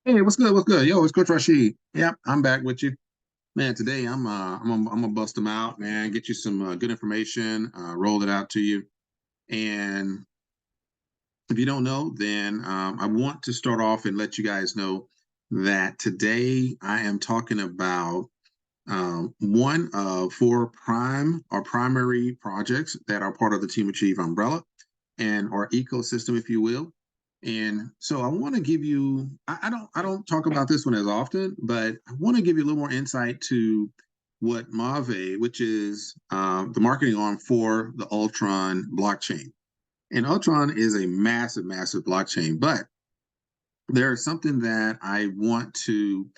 Hey, what's good? What's good? Yo, it's Coach Rashid. Yep, I'm back with you, man. Today, I'm gonna bust them out, man. Get you some good information. Roll it out to you. And if you don't know, then I want to start off and let you guys know that today I am talking about one of four prime or primary projects that are part of the Team Achieve umbrella and our ecosystem, if you will. And so I want to give you, I don't talk about this one as often, but I want to give you a little more insight to what MaVie, which is the marketing arm for the Ultron blockchain. And Ultron is a massive, massive blockchain, but there's something that I want to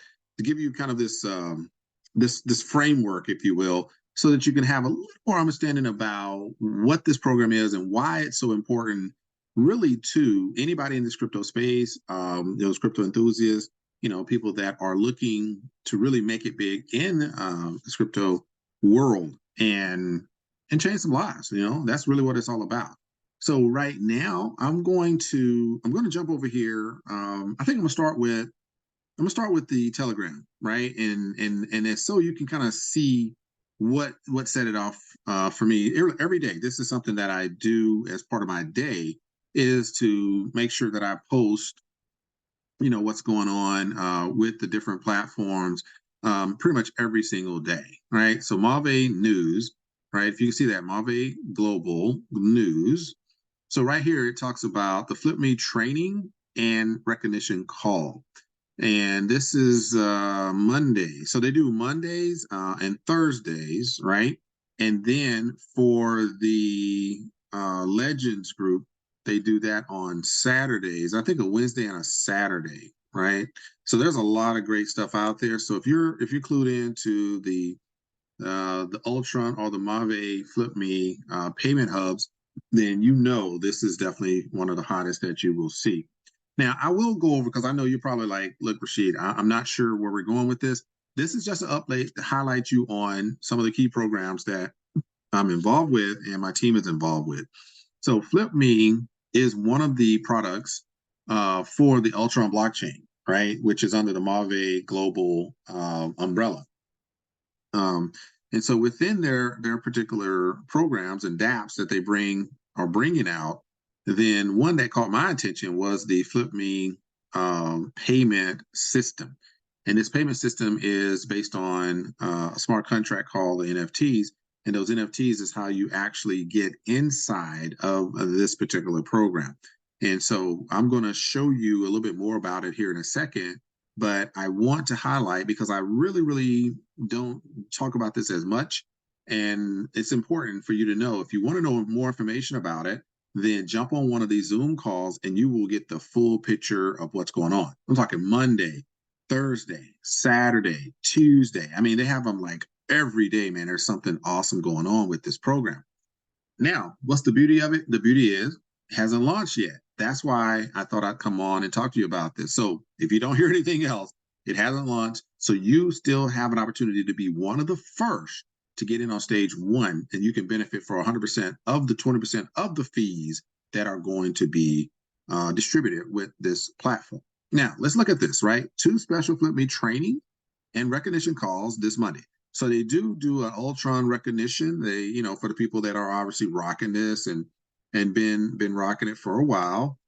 give you kind of this framework, if you will, so that you can have a little more understanding about what this program is and why it's so important, really, to anybody in this crypto space, those crypto enthusiasts, people that are looking to really make it big in this crypto world and change some lives. That's really what it's all about. So right now, I'm going to jump over here. I think I'm gonna start with the Telegram, right? And it's so you can kind of see what set it off for me every day. This is something that I do as part of my day, is to make sure that I post, what's going on with the different platforms, pretty much every single day, right? So Mave News, right? If you can see that, Mave Global News. So right here, it talks about the FlipMe training and recognition call. And this is Monday. So they do Mondays and Thursdays, right? And then for the Legends group, they do that on Saturdays. I think a Wednesday and a Saturday, right? So there's a lot of great stuff out there. So if you're clued into the Ultron or the Mave Flip Me payment hubs, then this is definitely one of the hottest that you will see. Now, I will go over, because I know you're probably like, look, Rashid, I'm not sure where we're going with this. This is just an update to highlight you on some of the key programs that I'm involved with and my team is involved with. So, FlipMe is one of the products for the Ultron blockchain, right, which is under the Mave Global umbrella. Um, and so within their particular programs and dApps that they are bringing out, then one that caught my attention was the FlipMe payment system. And this payment system is based on a smart contract called the NFTs. And those NFTs is how you actually get inside of this particular program. And so I'm going to show you a little bit more about it here in a second. But I want to highlight, because I really, really don't talk about this as much. And it's important for you to know, if you want to know more information about it, then jump on one of these Zoom calls and you will get the full picture of what's going on. I'm talking Monday, Thursday, Saturday, Tuesday. I mean, they have them like every day, man. There's something awesome going on with this program. Now, what's the beauty of it? The beauty is it hasn't launched yet. That's why I thought I'd come on and talk to you about this. So if you don't hear anything else, it hasn't launched. So you still have an opportunity to be one of the first to get in on stage one, and you can benefit for 100% of the 20% of the fees that are going to be distributed with this platform. Now, let's look at this, right? Two special FlipMe training and recognition calls this Monday. So they do an Ultron recognition. They, for the people that are obviously rocking this and been rocking it for a while,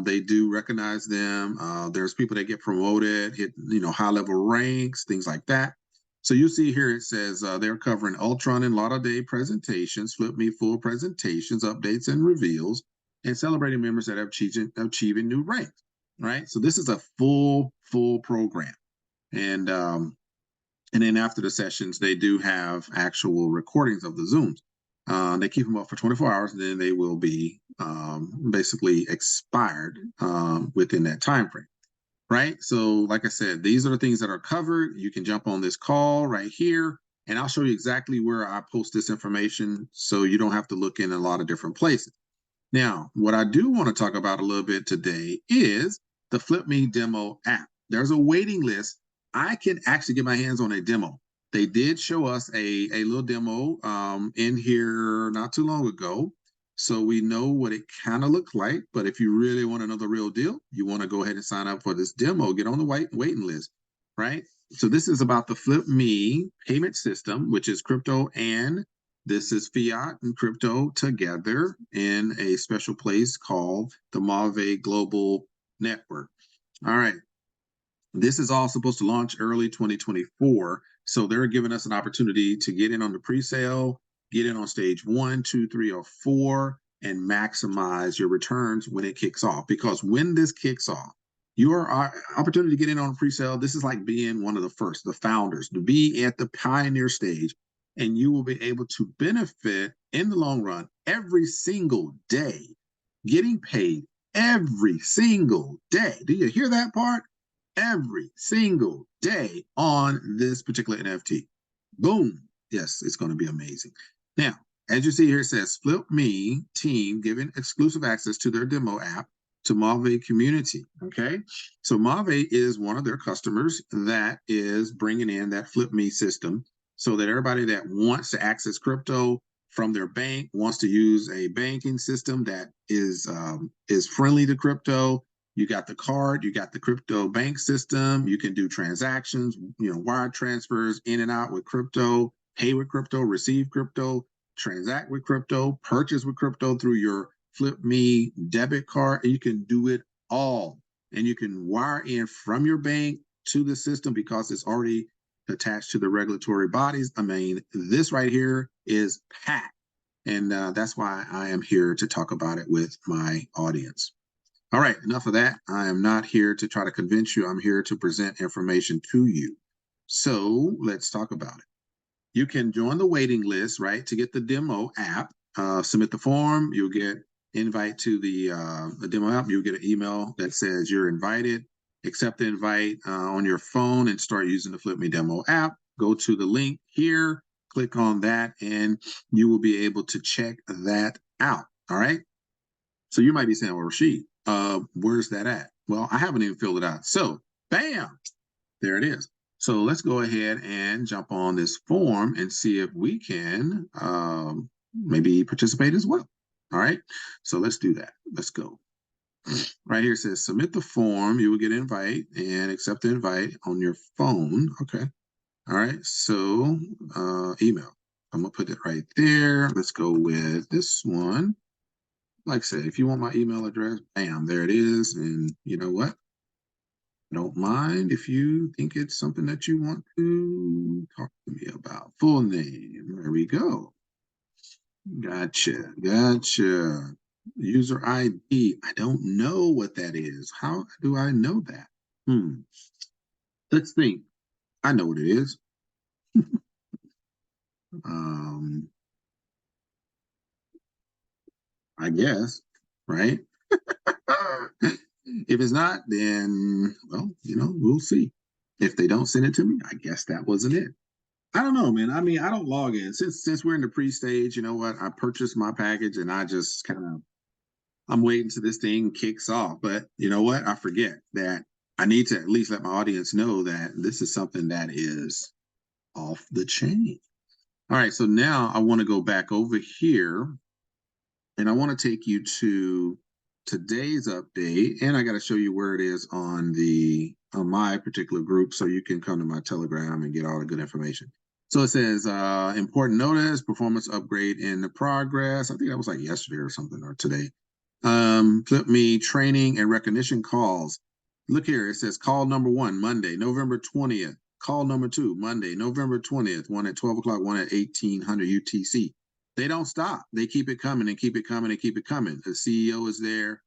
they do recognize them. There's people that get promoted, hit high level ranks, things like that. So you see here it says they're covering Ultron and Lauderdale Day presentations, Flip Me full presentations, updates and reveals, and celebrating members that have achieving new ranks. Right. So this is a full program. And and then after the sessions, they do have actual recordings of the Zooms. They keep them up for 24 hours, and then they will be basically expired within that time frame. Right. So, like I said, these are the things that are covered. You can jump on this call right here, and I'll show you exactly where I post this information, so you don't have to look in a lot of different places. Now, what I do want to talk about a little bit today is the FlipMe demo app. There's a waiting list. I can actually get my hands on a demo. They did show us a little demo in here not too long ago. So we know what it kind of looks like, but if you really want to know the real deal, you want to go ahead and sign up for this demo, get on the waiting list, right? So this is about the FlipMe payment system, which is crypto and this is fiat and crypto together in a special place called the MaVie Global Network. All right. This is all supposed to launch early 2024. So they're giving us an opportunity to get in on the pre-sale, get in on stage 1, 2, 3, or 4, and maximize your returns when it kicks off. Because when this kicks off, your opportunity to get in on a pre-sale, this is like being one of the first, the founders, to be at the pioneer stage, and you will be able to benefit in the long run every single day, getting paid every single day. Do you hear that part? Every single day on this particular NFT. Boom. Yes, it's going to be amazing. Now, as you see here, it says FlipMe team giving exclusive access to their demo app to MaVie community. Okay. So MaVie is one of their customers that is bringing in that FlipMe system so that everybody that wants to access crypto from their bank, wants to use a banking system that is friendly to crypto. You got the card, you got the crypto bank system, you can do transactions, wire transfers in and out with crypto, pay with crypto, receive crypto, transact with crypto, purchase with crypto through your FlipMe debit card, and you can do it all. And you can wire in from your bank to the system because it's already attached to the regulatory bodies. I mean, this right here is packed. And that's why I am here to talk about it with my audience. All right, enough of that. I am not here to try to convince you. I'm here to present information to you. So let's talk about it. You can join the waiting list, right, to get the demo app. Submit the form. You'll get invite to the demo app. You'll get an email that says you're invited. Accept the invite on your phone and start using the FlipMe demo app. Go to the link here, click on that, and you will be able to check that out. All right. So you might be saying, well, Rashid, where's that at? Well, I haven't even filled it out. So bam, there it is. So let's go ahead and jump on this form and see if we can maybe participate as well. All right. So let's do that. Let's go. Right here it says submit the form. You will get an invite and accept the invite on your phone. Okay. All right. So email. I'm going to put it right there. Let's go with this one. Like I said, if you want my email address, bam, there it is. And you know what? Don't mind if you think it's something that you want to talk to me about. Full name. There we go. Gotcha. Gotcha. User ID. I don't know what that is. How do I know that? Let's think. I know what it is. I guess, right? If it's not, then, well, we'll see. If they don't send it to me, I guess that wasn't it. I don't know, man. I mean, I don't log in. Since we're in the pre-stage, you know what? I purchased my package and I just I'm waiting till this thing kicks off. But you know what? I forget that I need to at least let my audience know that this is something that is off the chain. All right, so now I want to go back over here and I want to take you to today's update, and I got to show you where it is on my particular group so you can come to my Telegram and get all the good information. So it says important notice, performance upgrade in the progress. I think that was like yesterday or something, or today. FlipMe training and recognition calls. Look here, it says call number 1, Monday, November 20th. Call number 2, Monday, November 20th, one at 12 o'clock, one at 1800 UTC. They don't stop. They keep it coming and keep it coming and keep it coming. The CEO is there.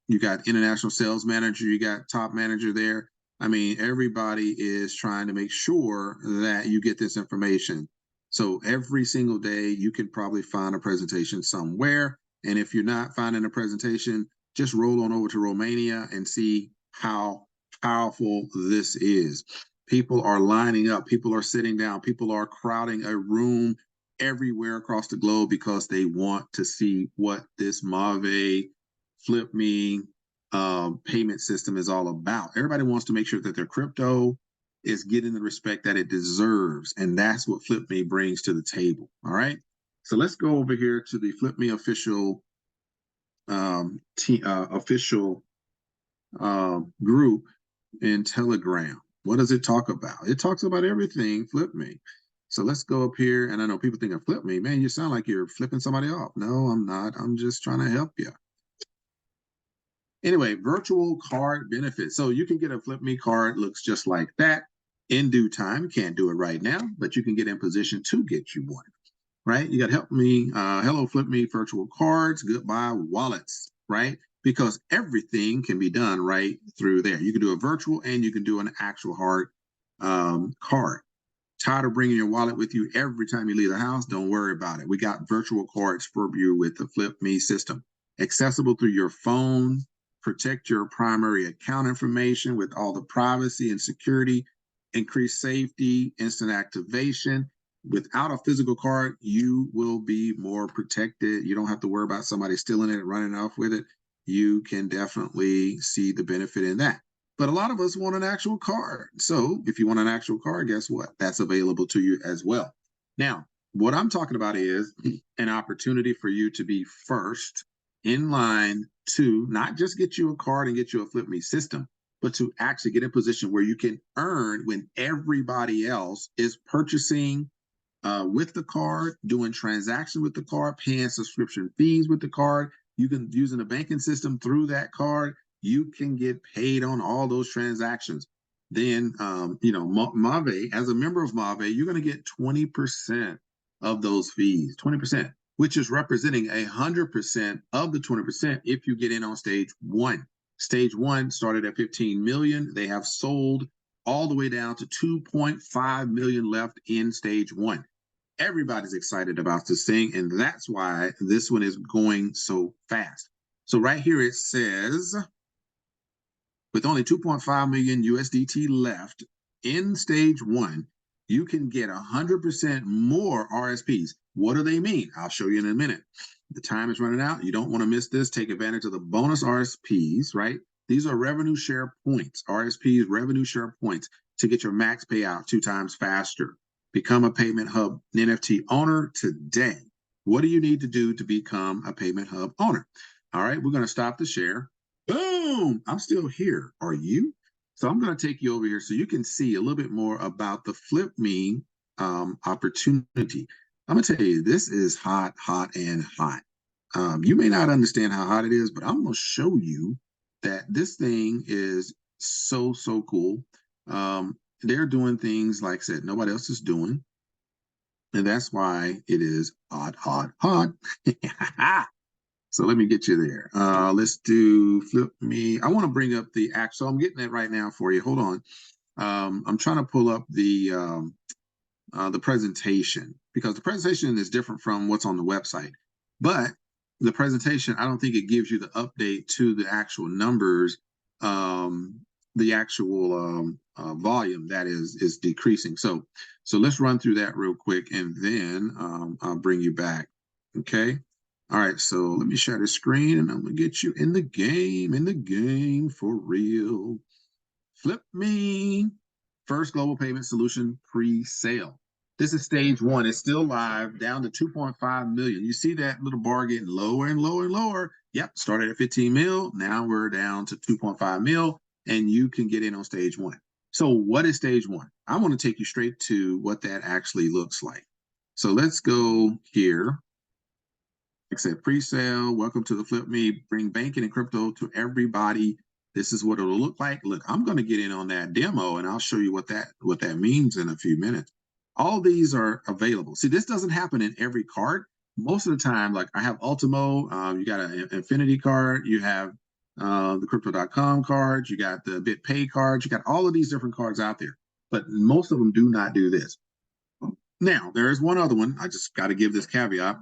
You got international sales manager. You got top manager there. I mean, everybody is trying to make sure that you get this information. So every single day, you can probably find a presentation somewhere. And if you're not finding a presentation, just roll on over to Romania and see how powerful this is. People are lining up. People are sitting down. People are crowding a room everywhere across the globe because they want to see what this MaVie FlipMe payment system is all about. Everybody wants to make sure that their crypto is getting the respect that it deserves, and that's what FlipMe brings to the table. All right. So let's go over here to the FlipMe official official group in Telegram. What does it talk about? It talks about everything FlipMe. So let's go up here, and I know people think of FlipMe. Man, you sound like you're flipping somebody off. No, I'm not. I'm just trying to help you. Anyway, virtual card benefits. So you can get a FlipMe card, looks just like that in due time. Can't do it right now, but you can get in position to get you one, right? You got help me, hello FlipMe virtual cards, goodbye wallets, right? Because everything can be done right through there. You can do a virtual and you can do an actual hard card. Tired of bringing your wallet with you every time you leave the house? Don't worry about it. We got virtual cards for you with the FlipMe system. Accessible through your phone. Protect your primary account information with all the privacy and security. Increase safety, instant activation. Without a physical card, you will be more protected. You don't have to worry about somebody stealing it and running off with it. You can definitely see the benefit in that. But a lot of us want an actual card. So if you want an actual card, guess what? That's available to you as well. Now, what I'm talking about is an opportunity for you to be first in line to not just get you a card and get you a FlipMe system, but to actually get in a position where you can earn when everybody else is purchasing with the card, doing transactions with the card, paying subscription fees with the card. You can using the banking system through that card. You can get paid on all those transactions. Then, MaVie, as a member of MaVie, you're going to get 20% of those fees, 20%, which is representing 100% of the 20% if you get in on stage one. Stage one started at 15 million. They have sold all the way down to 2.5 million left in stage one. Everybody's excited about this thing, and that's why this one is going so fast. So right here it says, with only 2.5 million USDT left in stage one, you can get 100% more RSPs. What do they mean? I'll show you in a minute. The time is running out. You don't want to miss this. Take advantage of the bonus RSPs, right? These are revenue share points. RSPs, revenue share points to get your max payout 2 times faster. Become a Payment Hub NFT owner today. What do you need to do to become a Payment Hub owner? All right, we're going to stop the share. Boom! I'm still here. Are you? So I'm going to take you over here so you can see a little bit more about the FlipMe opportunity. I'm going to tell you, this is hot, hot, and hot. You may not understand how hot it is, but I'm going to show you that this thing is so, so cool. They're doing things, like I said, nobody else is doing. And that's why it is hot, hot, hot. So let me get you there. Let's do FlipMe. I want to bring up the act. So I'm getting it right now for you. Hold on. I'm trying to pull up the presentation, because the presentation is different from what's on the website. But the presentation, I don't think it gives you the update to the actual numbers, the actual volume that is decreasing. So let's run through that real quick, and then I'll bring you back. Okay. All right. So let me share the screen, and I'm gonna get you in the game for real. FlipMe, first global payment solution pre-sale. This is stage one. It's still live, down to 2.5 million. You see that little bar getting lower and lower and lower. Yep, started at 15 mil. Now we're down to 2.5 mil, and you can get in on stage one. So what is stage one? I want to take you straight to what that actually looks like. So let's go here. Like I said, pre-sale, welcome to the FlipMe, bring banking and crypto to everybody. This is what it'll look like. Look, I'm going to get in on that demo, and I'll show you what that means in a few minutes. All these are available. See, this doesn't happen in every card. Most of the time, like I have Ultimo, you got an Infinity card, you have the Crypto.com cards, you got the BitPay cards, you got all of these different cards out there. But most of them do not do this. Now, there is one other one. I just got to give this caveat.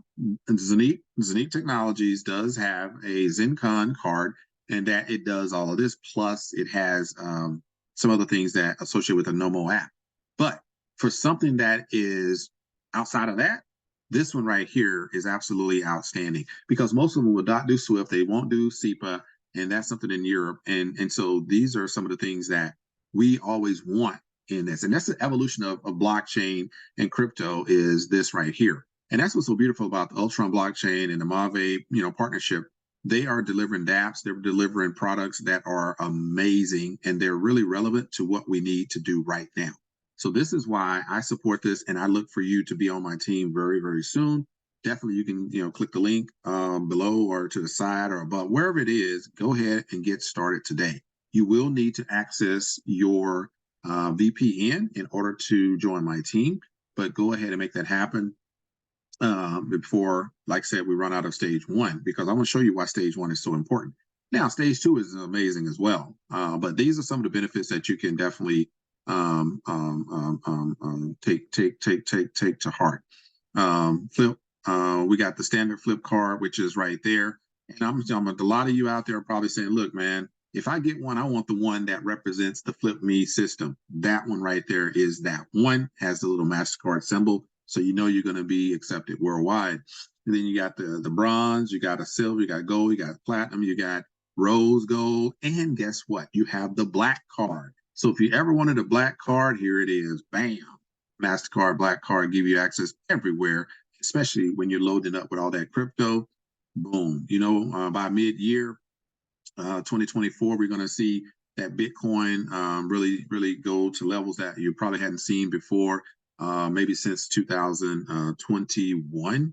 Zenique Technologies does have a ZenCon card, and that it does all of this. Plus, it has some other things that associate with the Nomo app. But for something that is outside of that, this one right here is absolutely outstanding, because most of them will not do SWIFT. They won't do SEPA, and that's something in Europe. And so these are some of the things that we always want in this. And that's the evolution of blockchain and crypto, is this right here. And that's what's so beautiful about the Ultron blockchain and the MaVie, partnership. They are delivering dApps, they're delivering products that are amazing, and they're really relevant to what we need to do right now. So this is why I support this, and I look for you to be on my team very, very soon. Definitely, you can click the link below or to the side or above, wherever it is. Go ahead and get started today. You will need to access your VPN in order to join my team, but go ahead and make that happen before, like I said, we run out of stage one, because I want to show you why stage one is so important. Now, stage two is amazing as well, but these are some of the benefits that you can definitely take to heart. Flip, we got the standard flip card, which is right there, and a lot of you out there are probably saying, "Look, man, if I get one, I want the one that represents the FlipMe system." That one right there is that one, has the little MasterCard symbol. So you're going to be accepted worldwide. And then you got the bronze, you got a silver, you got gold, you got platinum, you got rose gold, and guess what? You have the black card. So if you ever wanted a black card, here it is. Bam! MasterCard Black Card give you access everywhere, especially when you're loading up with all that crypto. Boom! By mid-year 2024, we're going to see that Bitcoin really, really go to levels that you probably hadn't seen before. Maybe since 2021,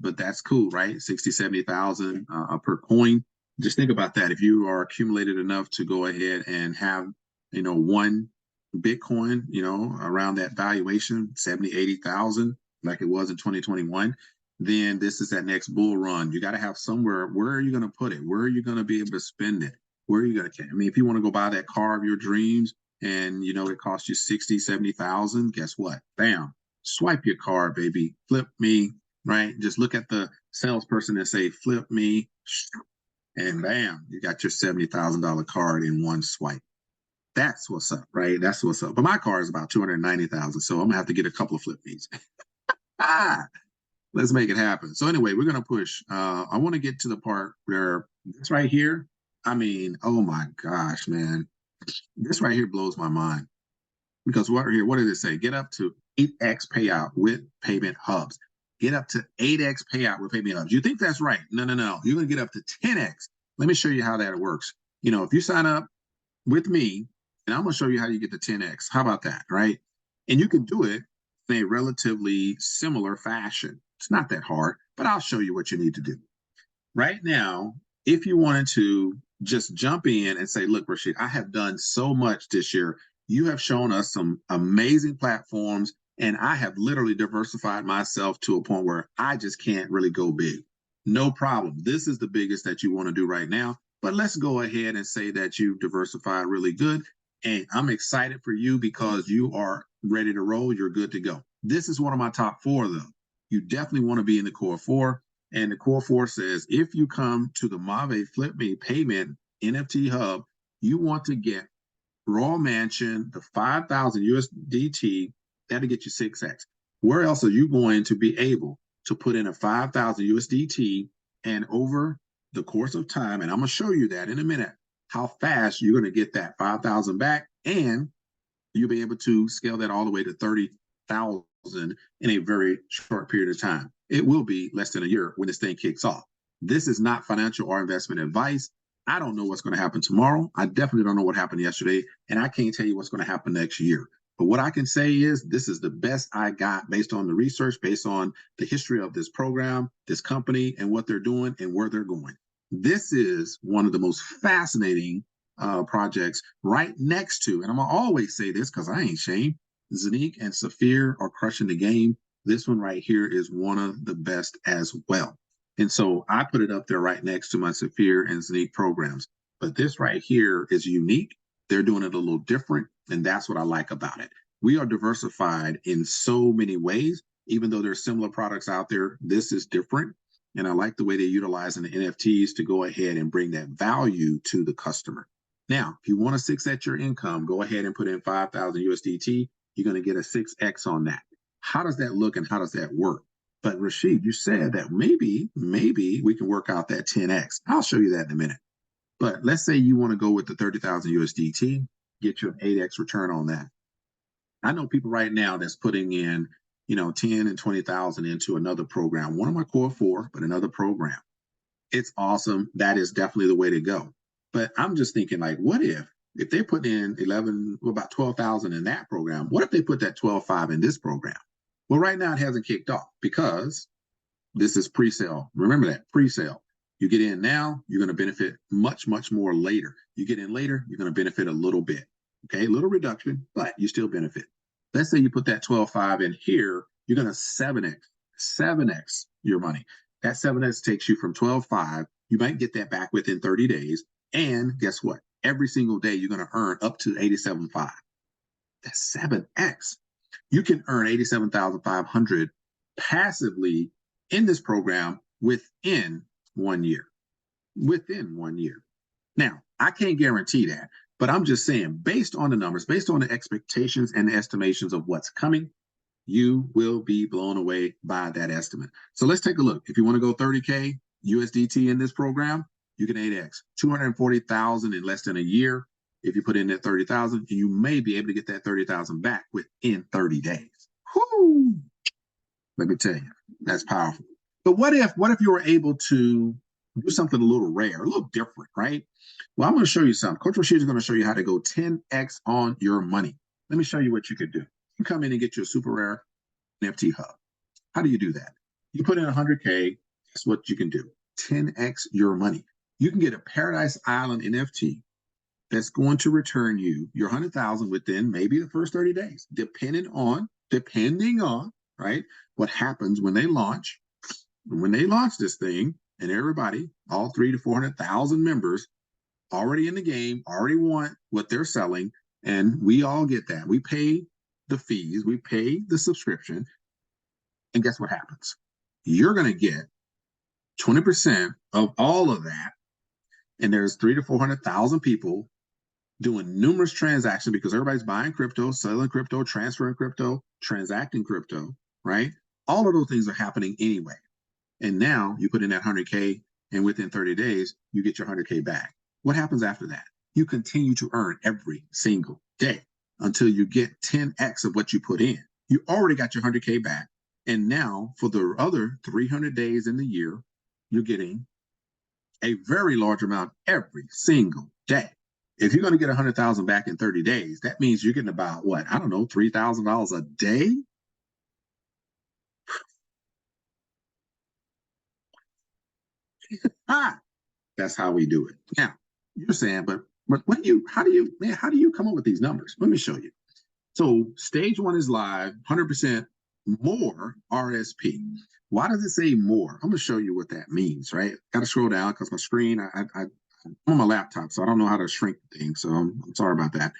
but that's cool, right? 60, 70,000 per coin. Just think about that. If you are accumulated enough to go ahead and have, one Bitcoin, around that valuation, 70, 80,000, like it was in 2021, then this is that next bull run. You got to have somewhere. Where are you going to put it? Where are you going to be able to spend it? Where are you going to, if you want to go buy that car of your dreams, and it costs you 60, 70,000, guess what? Bam, swipe your card, baby. Flip me, right? Just look at the salesperson and say, flip me, and bam, you got your $70,000 card in one swipe. That's what's up, right? That's what's up. But my car is about 290,000, so I'm gonna have to get a couple of flip me's. Let's make it happen. So anyway, we're gonna push. I want to get to the part where this right here, oh my gosh, man. This right here blows my mind, because what did it say? Get up to 8x payout with payment hubs. Get up to 8x payout with payment hubs. You think that's right? No. You're going to get up to 10x. Let me show you how that works. If you sign up with me, and I'm going to show you how you get to 10x. How about that, right? And you can do it in a relatively similar fashion. It's not that hard, but I'll show you what you need to do. Right now, if you wanted to just jump in and say, look, Rashid, I have done so much this year. You have shown us some amazing platforms, and I have literally diversified myself to a point where I just can't really go big. No problem. This is the biggest that you want to do right now, but let's go ahead and say that you've diversified really good. And I'm excited for you because you are ready to roll. You're good to go. This is one of my top 4, though. You definitely want to be in the core 4. And the core 4 says, if you come to the MaVie FlipMe Payment NFT Hub, you want to get Raw Mansion, the 5,000 USDT, that'll get you 6x. Where else are you going to be able to put in a 5,000 USDT, and over the course of time, and I'm going to show you that in a minute, how fast you're going to get that 5,000 back, and you'll be able to scale that all the way to 30,000 in a very short period of time. It will be less than a year when this thing kicks off. This is not financial or investment advice. I don't know what's going to happen tomorrow. I definitely don't know what happened yesterday, and I can't tell you what's going to happen next year. But what I can say is this is the best I got based on the research, based on the history of this program, this company, and what they're doing and where they're going. This is one of the most fascinating projects right next to, and I'm going to always say this because I ain't ashamed, Zanique and Saphir are crushing the game. This one right here is one of the best as well. And so I put it up there right next to my Saphir and Zanique programs. But this right here is unique. They're doing it a little different, and that's what I like about it. We are diversified in so many ways. Even though there's similar products out there, this is different. And I like the way they're utilizing the NFTs to go ahead and bring that value to the customer. Now, if you want to 6x your income, go ahead and put in 5,000 USDT. You're going to get a 6x on that. How does that look and how does that work? But Rashid, you said that maybe we can work out that 10x. I'll show you that in a minute. But let's say you want to go with the 30,000 USDT, get you an 8x return on that. I know people right now that's putting in, 10 and 20,000 into another program, one of my core 4, but another program. It's awesome. That is definitely the way to go. But I'm just thinking, like, what if they put in about 12,000 in that program? What if they put that 12.5 in this program? Well, right now it hasn't kicked off because this is pre-sale. Remember that, pre-sale. You get in now, you're going to benefit much, much more later. You get in later, you're going to benefit a little bit. Okay, a little reduction, but you still benefit. Let's say you put that 12.5 in here, you're going to 7x your money. That 7x takes you from 12.5. You might get that back within 30 days. And guess what? Every single day, you're going to earn up to 87.5. That's 7x. You can earn 87,500 passively in this program within 1 year. Within 1 year. Now, I can't guarantee that, but I'm just saying, based on the numbers, based on the expectations and the estimations of what's coming, you will be blown away by that estimate. So let's take a look. If you want to go 30K USDT in this program, you can 8X, 240,000 in less than a year. If you put in that 30,000, you may be able to get that 30,000 back within 30 days. Whoo! Let me tell you, that's powerful. But what if you were able to do something a little rare, a little different, right? Well, I'm going to show you something. Coach Rashid is going to show you how to go 10X on your money. Let me show you what you could do. You come in and get your super rare NFT hub. How do you do that? You put in 100K. Guess what you can do? 10X your money. You can get a Paradise Island NFT that's going to return you your 100,000 within maybe the first 30 days, depending on, right, what happens when they launch. When they launch this thing, and everybody, all 300,000 to 400,000 members, already in the game, already want what they're selling, and we all get that. We pay the fees, we pay the subscription, and guess what happens? You're going to get 20% of all of that, and there's 300,000 to 400,000 people doing numerous transactions because everybody's buying crypto, selling crypto, transferring crypto, transacting crypto, right? All of those things are happening anyway. And now you put in that 100K, and within 30 days, you get your 100K back. What happens after that? You continue to earn every single day until you get 10X of what you put in. You already got your 100K back. And now for the other 300 days in the year, you're getting a very large amount every single day. If you're going to get 100,000 back in 30 days, that means you're getting about what? I don't know, $3,000 a day? That's how we do it. Now, you're saying, but how do you come up with these numbers? Let me show you. So stage 1 is live, 100% more RSP. Why does it say more? I'm going to show you what that means, right? Got to scroll down because my screen, I'm on my laptop, so I don't know how to shrink things. So I'm sorry about that.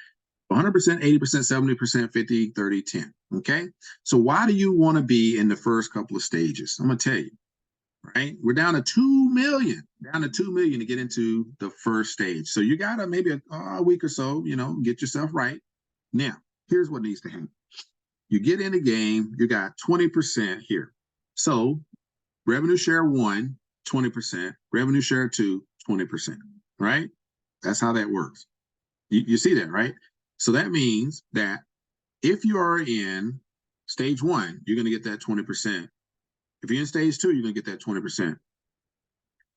100%, 80%, 70%, 50, 30, 10. Okay. So why do you want to be in the first couple of stages? I'm going to tell you, right? We're down to 2 million, to get into the first stage. So you got to maybe a week or so, get yourself right. Now, here's what needs to happen. You get in the game, you got 20% here. So revenue share 1, 20%, revenue share 2, 20%, right? That's how that works. You see that, right? So that means that if you are in stage 1, you're going to get that 20%. If you're in stage 2, you're going to get that 20%. If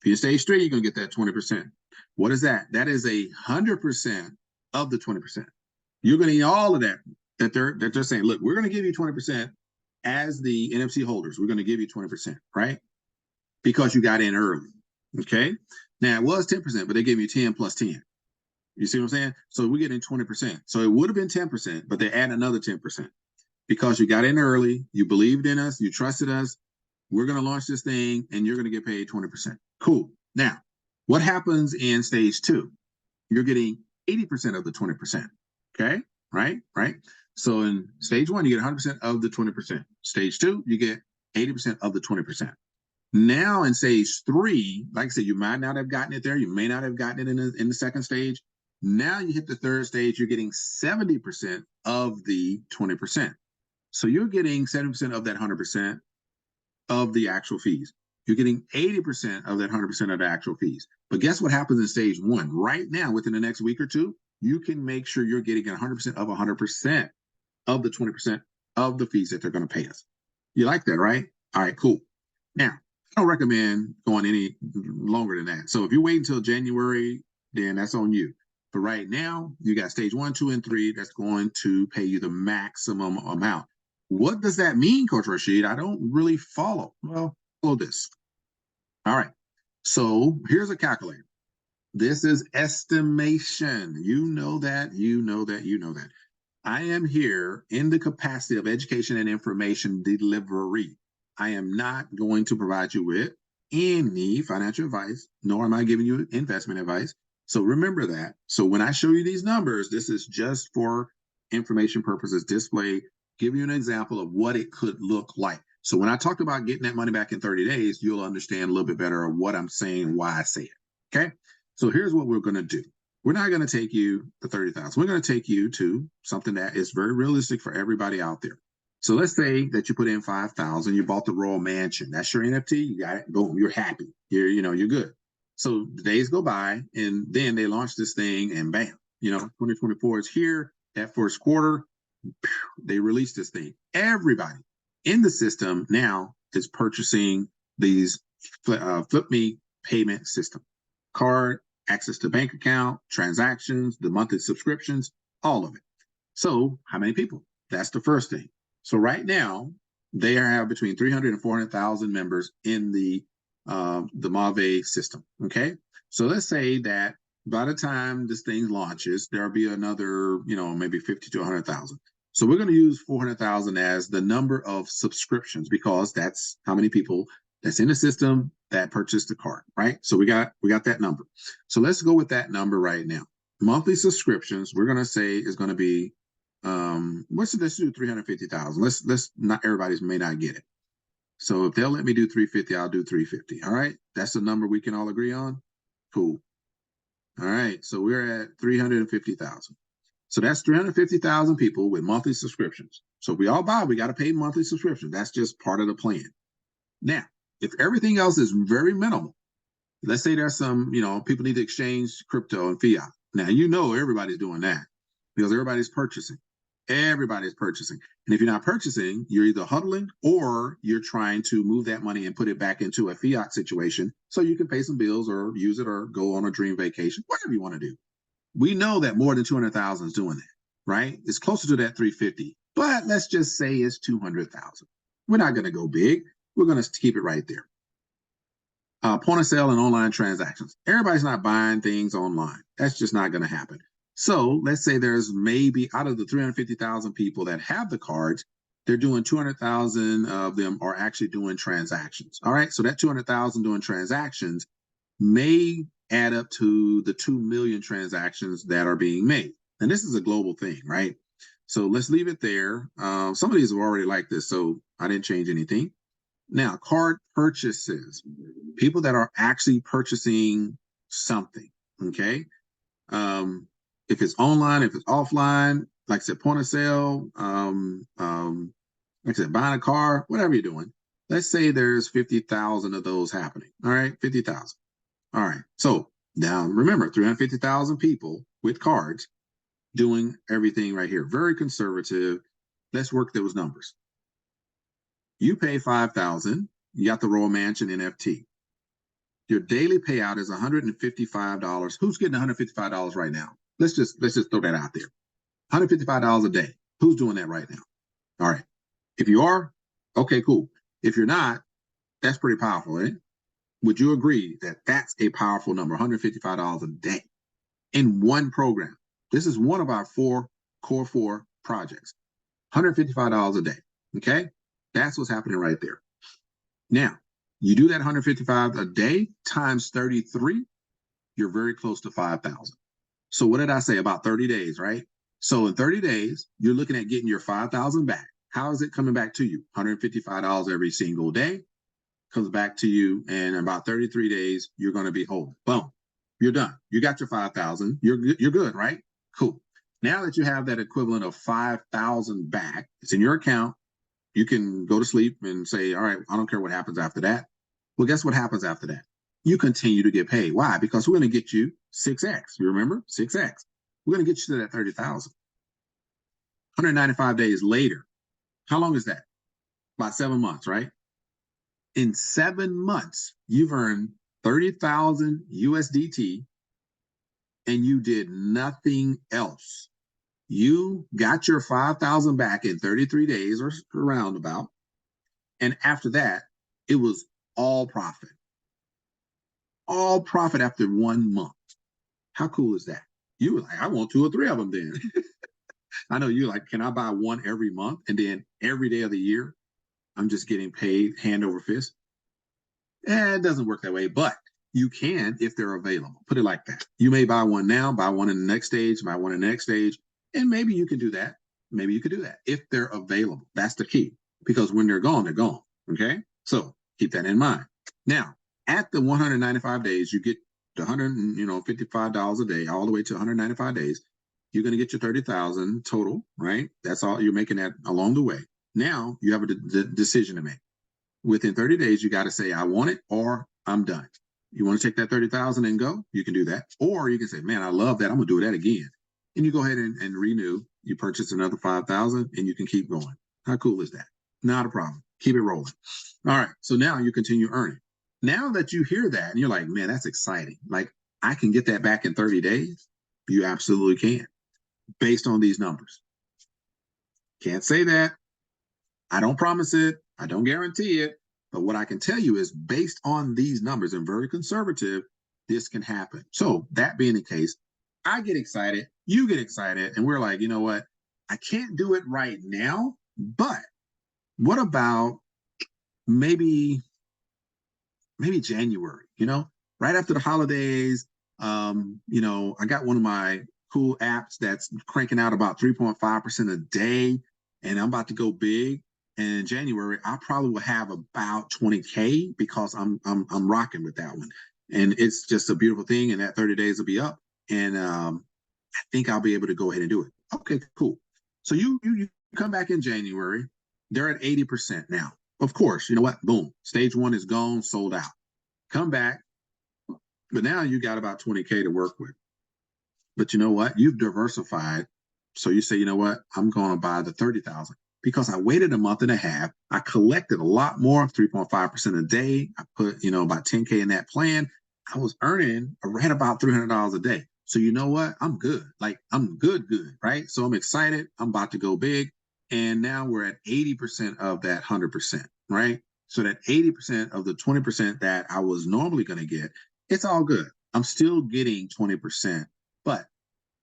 you're in stage 3, you're going to get that 20%. What is that? That is 100% of the 20%. You're going to get all of that they're saying, look, we're going to give you 20% as the NFC holders. We're going to give you 20%, right? Because you got in early, okay? Now, it was 10%, but they gave you 10 plus 10. You see what I'm saying? So we're getting 20%. So it would have been 10%, but they add another 10% because you got in early, you believed in us, you trusted us. We're going to launch this thing, and you're going to get paid 20%. Cool. Now, what happens in stage 2? You're getting 80% of the 20%, okay? Right? So in stage 1, you get 100% of the 20%. Stage 2, you get 80% of the 20%. Now in stage 3, like I said, you might not have gotten it there. You may not have gotten it in the second stage. Now you hit the third stage, you're getting 70% of the 20%. So you're getting 70% of that 100% of the actual fees. You're getting 80% of that 100% of the actual fees. But guess what happens in stage 1? Right now, within the next week or two, you can make sure you're getting 100% of 100% of the 20% of the fees that they're going to pay us. You like that, right? All right, cool. Now, I don't recommend going any longer than that. So if you wait until January, then that's on you. But right now, you got stage 1, 2, and 3 that's going to pay you the maximum amount. What does that mean, Coach Rashid? I don't really follow. Well, follow this. All right. So here's a calculator. This is estimation. You know that, you know that, you know that. I am here in the capacity of education and information delivery. I am not going to provide you with any financial advice, nor am I giving you investment advice. So remember that. So when I show you these numbers, this is just for information purposes, display, give you an example of what it could look like. So when I talked about getting that money back in 30 days, you'll understand a little bit better of what I'm saying, why I say it. Okay. So here's what we're going to do. We're not going to take you to 30,000. We're going to take you to something that is very realistic for everybody out there. So let's say that you put in 5,000, you bought the Royal Mansion. That's your NFT. You got it. Boom. You're happy. You're good. So the days go by, and then they launch this thing, and bam, 2024 is here. That first quarter, they release this thing. Everybody in the system now is purchasing these FlipMe payment system, card, access to bank account, transactions, the monthly subscriptions, all of it. So how many people? That's the first thing. So right now, they have between 300 and 400,000 members in the MaVie system, okay? So let's say that by the time this thing launches, there'll be another, maybe 50 to 100,000. So we're going to use 400,000 as the number of subscriptions because that's how many people that's in the system that purchased the card, right? So we got that number. So let's go with that number right now. Monthly subscriptions, we're going to say is going to be, let's do 350,000. Let's not, everybody's may not get it. So if they'll let me do 350, I'll do 350. All right. That's the number we can all agree on. Cool. All right. So we're at 350,000. So that's 350,000 people with monthly subscriptions. So if we all buy, we got to pay monthly subscription. That's just part of the plan. Now, if everything else is very minimal, let's say there's some, people need to exchange crypto and fiat. Now, everybody's doing that because everybody's purchasing. Everybody's purchasing. And if you're not purchasing, you're either huddling or you're trying to move that money and put it back into a fiat situation so you can pay some bills or use it or go on a dream vacation, whatever you want to do. We know that more than 200,000 is doing that, right? It's closer to that 350, but let's just say it's 200,000. We're not going to go big. We're going to keep it right there. Point of sale and online transactions. Everybody's not buying things online. That's just not going to happen. So let's say there's maybe out of the 350,000 people that have the cards, they're doing 200,000 of them are actually doing transactions. All right. So that 200,000 doing transactions may add up to the 2 million transactions that are being made. And this is a global thing, right? So let's leave it there. Some of these are already like this, so I didn't change anything. Now, card purchases, people that are actually purchasing something, okay? If it's online, if it's offline, like I said, point of sale, like I said, buying a car, whatever you're doing. Let's say there's 50,000 of those happening, all right? 50,000. All right. So now remember, 350,000 people with cards doing everything right here. Very conservative. Let's work those numbers. You pay 5,000. You got the Royal Mansion NFT. Your daily payout is $155. Who's getting $155 right now? Let's just throw that out there. $155 a day. Who's doing that right now? All right. If you are, okay, cool. If you're not, that's pretty powerful, right? Would you agree that that's a powerful number, $155 a day in one program? This is one of our core four projects, $155 a day, okay? That's what's happening right there. Now, you do that 155 a day times 33, you're very close to 5,000. So what did I say? About 30 days, right? So in 30 days, you're looking at getting your 5,000 back. How is it coming back to you? $155 every single day comes back to you, and in about 33 days, you're going to be whole. Boom. You're done. You got your 5,000. You're good, right? Cool. Now that you have that equivalent of 5,000 back, it's in your account. You can go to sleep and say, all right, I don't care what happens after that. Well, guess what happens after that? You continue to get paid. Why? Because we're going to get you 6X. You remember? 6X. We're going to get you to that 30,000. 195 days later. How long is that? About 7 months, right? In 7 months, you've earned 30,000 USDT and you did nothing else. You got your 5,000 back in 33 days or around about. And after that, it was all profit. All profit after 1 month. How cool is that? You were like, I want 2 or 3 of them then. I know you're like, can I buy one every month? And then every day of the year, I'm just getting paid hand over fist. It doesn't work that way, but you can if they're available. Put it like that. You may buy one now, buy one in the next stage, buy one in the next stage, and maybe you can do that. Maybe you could do that if they're available. That's the key, because when they're gone, they're gone. Okay, so keep that in mind. Now, at the 195 days, you get the $155 a day, all the way to 195 days. You're going to get your 30,000 total, right? That's all you're making that along the way. Now you have a decision to make. Within 30 days, you got to say, I want it or I'm done. You want to take that 30,000 and go, you can do that. Or you can say, man, I love that. I'm going to do that again. And you go ahead and renew. You purchase another 5,000 and you can keep going. How cool is that? Not a problem. Keep it rolling. All right. So now you continue earning. Now that you hear that and you're like, man, that's exciting. Like, I can get that back in 30 days. You absolutely can, based on these numbers. Can't say that. I don't promise it. I don't guarantee it. But what I can tell you is, based on these numbers, and very conservative, this can happen. So that being the case, I get excited, you get excited, and we're like, you know what? I can't do it right now, but what about maybe January, right after the holidays? I got one of my cool apps that's cranking out about 3.5% a day, and I'm about to go big. And in January, I probably will have about 20K because I'm rocking with that one. And it's just a beautiful thing. And that 30 days will be up. And I think I'll be able to go ahead and do it. Okay, cool. So you come back in January. They're at 80% now. Of course, you know what? Boom. Stage 1 is gone, sold out. Come back. But now you got about 20K to work with. But you know what? You've diversified. So you say, you know what? I'm going to buy the 30,000. Because I waited a month and a half. I collected a lot more, 3.5% a day. I put, about 10K in that plan. I was earning right about $300 a day. So you know what? I'm good. Like, I'm good, right? So I'm excited. I'm about to go big. And now we're at 80% of that 100%, right? So that 80% of the 20% that I was normally going to get, it's all good. I'm still getting 20%, but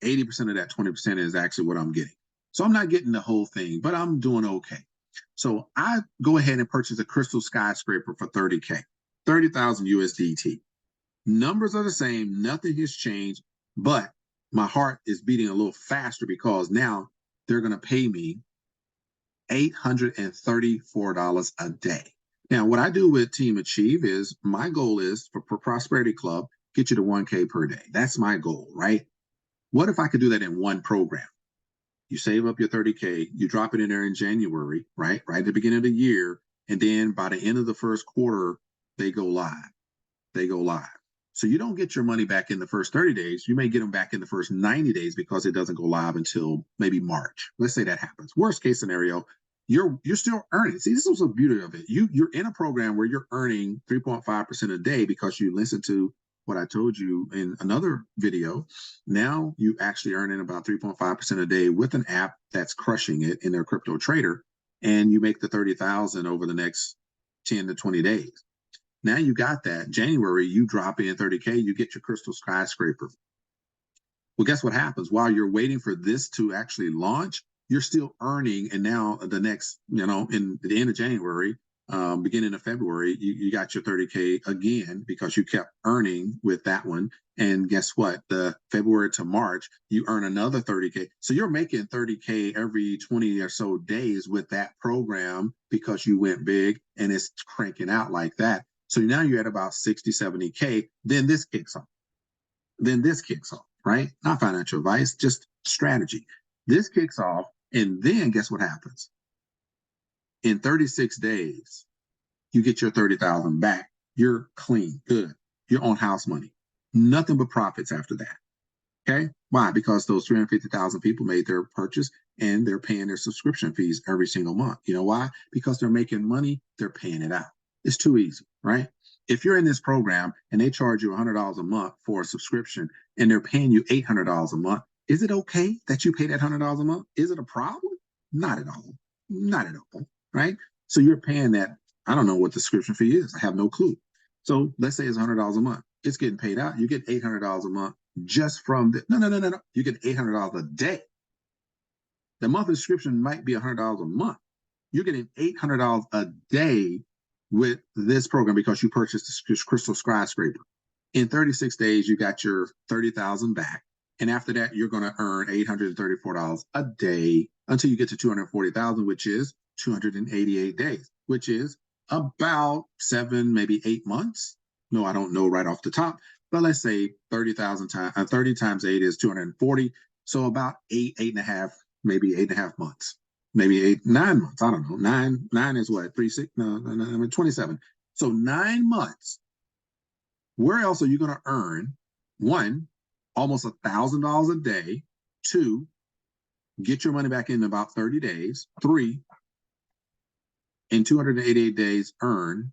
80% of that 20% is actually what I'm getting. So I'm not getting the whole thing, but I'm doing okay. So I go ahead and purchase a crystal skyscraper for 30K, 30,000 USDT. Numbers are the same. Nothing has changed, but my heart is beating a little faster because now they're going to pay me $834 a day. Now, what I do with Team Achieve is, my goal is for Prosperity Club, get you to 1K per day. That's my goal, right? What if I could do that in one program? You save up your 30K, you drop it in there in January, right at the beginning of the year, and then by the end of the first quarter, they go live. So you don't get your money back in the first 30 days. You may get them back in the first 90 days because it doesn't go live until maybe March. Let's say that happens. Worst case scenario, you're still earning. See, this is the beauty of it. You're in a program where you're earning 3.5% a day because you listen to what I told you in another video. Now you actually earning about 3.5% a day with an app that's crushing it in their crypto trader, and you make the 30,000 over the next 10 to 20 days. Now you got that. January, you drop in 30K, you get your crystal skyscraper. Well, guess what happens? While you're waiting for this to actually launch, you're still earning. And now the next, in the end of January, beginning of February, you got your 30K again because you kept earning with that one. And guess what? The February to March, you earn another 30K. So you're making 30K every 20 or so days with that program because you went big and it's cranking out like that. So now you're at about 60, 70K. Then this kicks off. Right? Not financial advice, just strategy. This kicks off. And then guess what happens? In 36 days, you get your 30,000 back. You're clean, good. You're on house money. Nothing but profits after that. Okay? Why? Because those 350,000 people made their purchase and they're paying their subscription fees every single month. You know why? Because they're making money, they're paying it out. It's too easy, right? If you're in this program and they charge you $100 a month for a subscription and they're paying you $800 a month, is it okay that you pay that $100 a month? Is it a problem? Not at all. Not at all, right? So you're paying that. I don't know what the subscription fee is. I have no clue. So let's say it's $100 a month. It's getting paid out. You get $800 a month just from the, no. You get $800 a day. The monthly subscription might be $100 a month. You're getting $800 a day with this program because you purchased this crystal skyscraper. In 36 days, you got your 30,000 back. And after that, you're going to earn $834 a day until you get to 240,000, which is 288 days, which is about 7, maybe 8 months. No, I don't know right off the top, but let's say 30,000 times 30 times 8 is 240. So about 8.5, maybe 8.5 months, maybe 9 months. I don't know. Nine is what? 3, 6, no, 27. So 9 months. Where else are you going to earn, one, almost $1,000 a day, two, get your money back in about 30 days, three, in 288 days, earn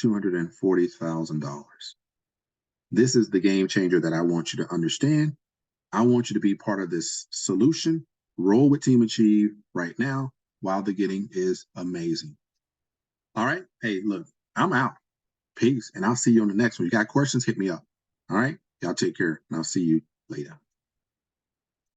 $240,000. This is the game changer that I want you to understand. I want you to be part of this solution. Roll with Team Achieve right now while the getting is amazing. All right. Hey, look, I'm out. Peace. And I'll see you on the next one. You got questions, hit me up. All right. Y'all take care. And I'll see you later.